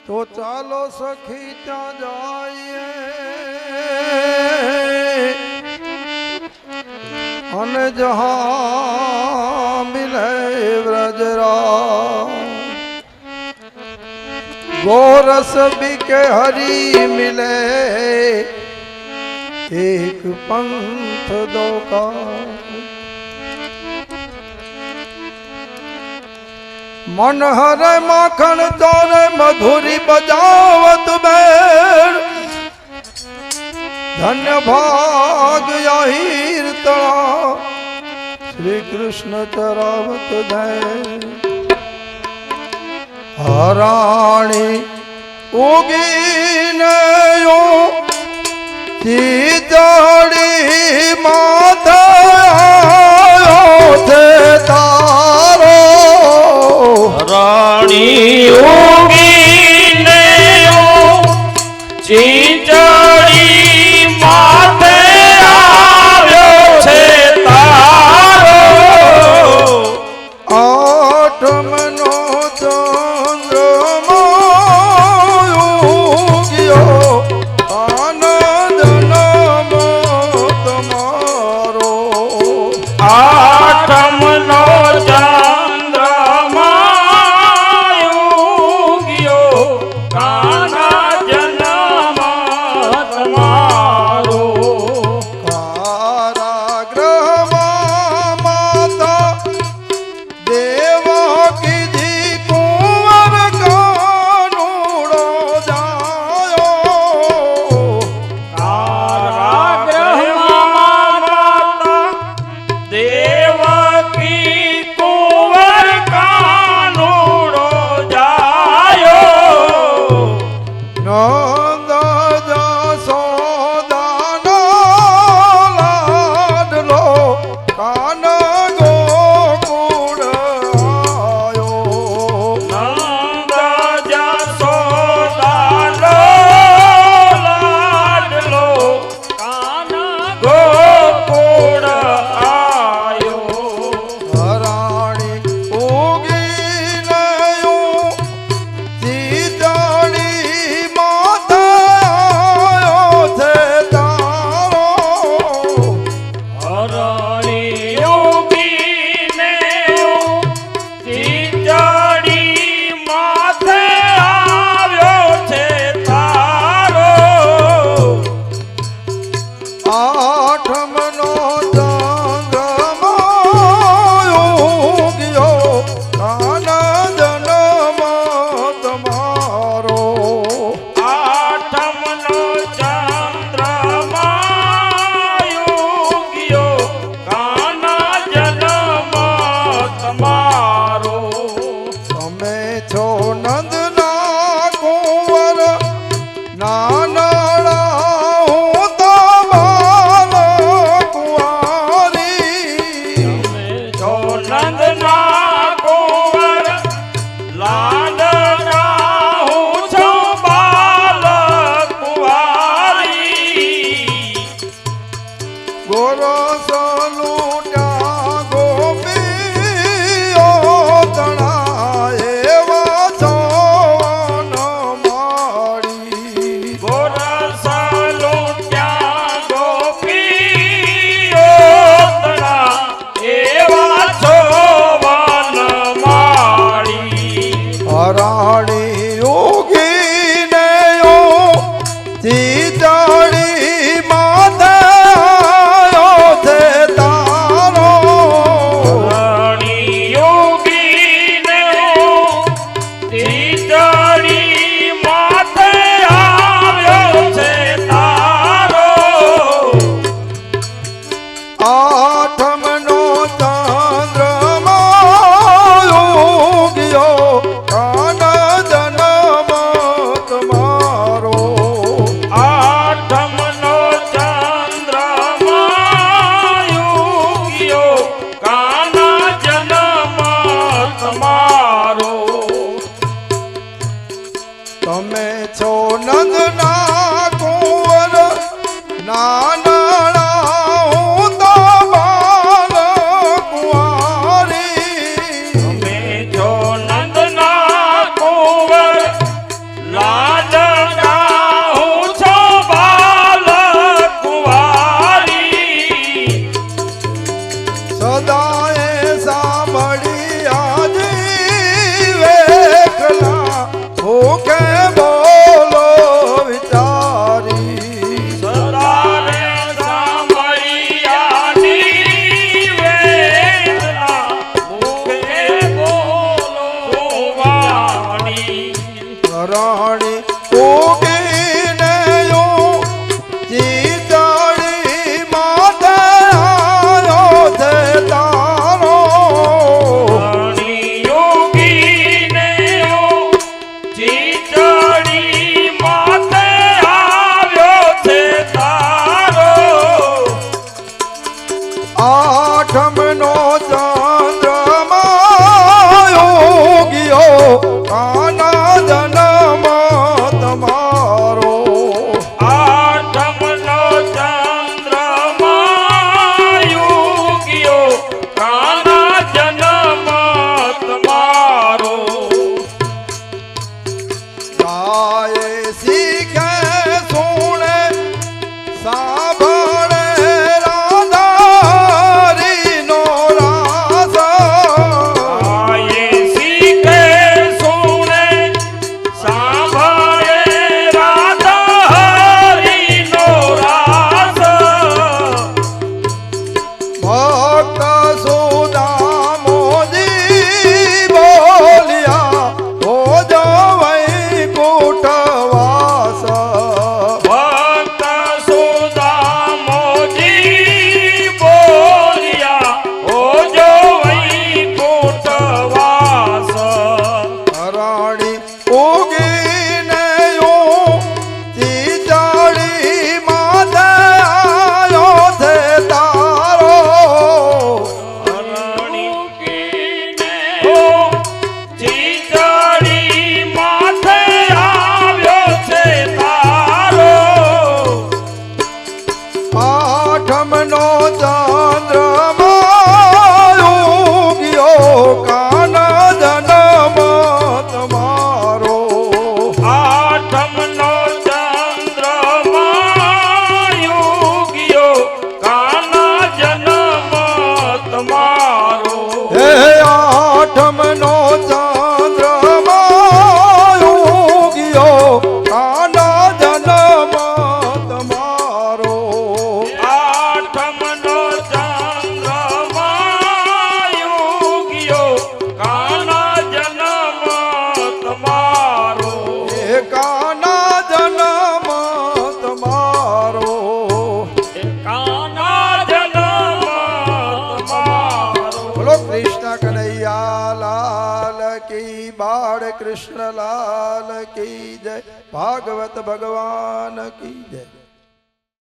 તો ચાલો સખી ત્યાં જઈએ અને જહાં મિલે વ્રજરા गोरस बिके हरी मिले एक पंथ दो का मन हरे माखन तोरे मधुरी बजावत बेर धन्य भाग यही तड़ा श्री कृष्ण चरावत दे हराणी उगीने यो चीजड़ी माथा आयो थे तारो हराणी उगीने यो चीजड़ी माथे आयो छे तारो आठमनो રાણી ઉગીને ચીતળી માથે આવ્યો છે તારો રાણી યોગીને ચીચડી માથે આવ્યો છે તારો આઠમનો ચંદ્રમા યોગીઓ કાના જન્મ તમારો આઠમનો ચંદ્રમાં યોગીઓ કાના જન્મ તમારો ગાય શીખે સુણે સાંભળે રાધારીનો રાસ આયે શીખે સુણે સાંભળે રાધા હરિનો રાસ ભક્ત સુદામોજી બોલ્યા હો જો વૈકુંઠવાસ ભક્ત સુદામોજી બોલ્યા હો જો વૈકુંઠવાસ રાણી ઉગીને ચીચડી માથે આવ્યો છે તારો ચીચડી માથે આવ્યો છે તારો આઠમનો ચંદ્રમા ઉગ્યો કાના જન્મ તમારો આઠમનો ચંદ્રમાં યોગ્યો કાના જન્મ તમારો હે આઠમનો ચંદ્રમા ઉગ્યો કાના જન્મ તમારો આઠમનો ચંદ્રમાં યોગ્યો કાના જન્મ તમારો હે કાના જન્મ તમારો કાના જન્મ તમારો બોલો કૃષ્ણ કનૈયા લાલ કી બાળ કૃષ્ણ લાલ કી જય ભાગવત ભગવાન કી જય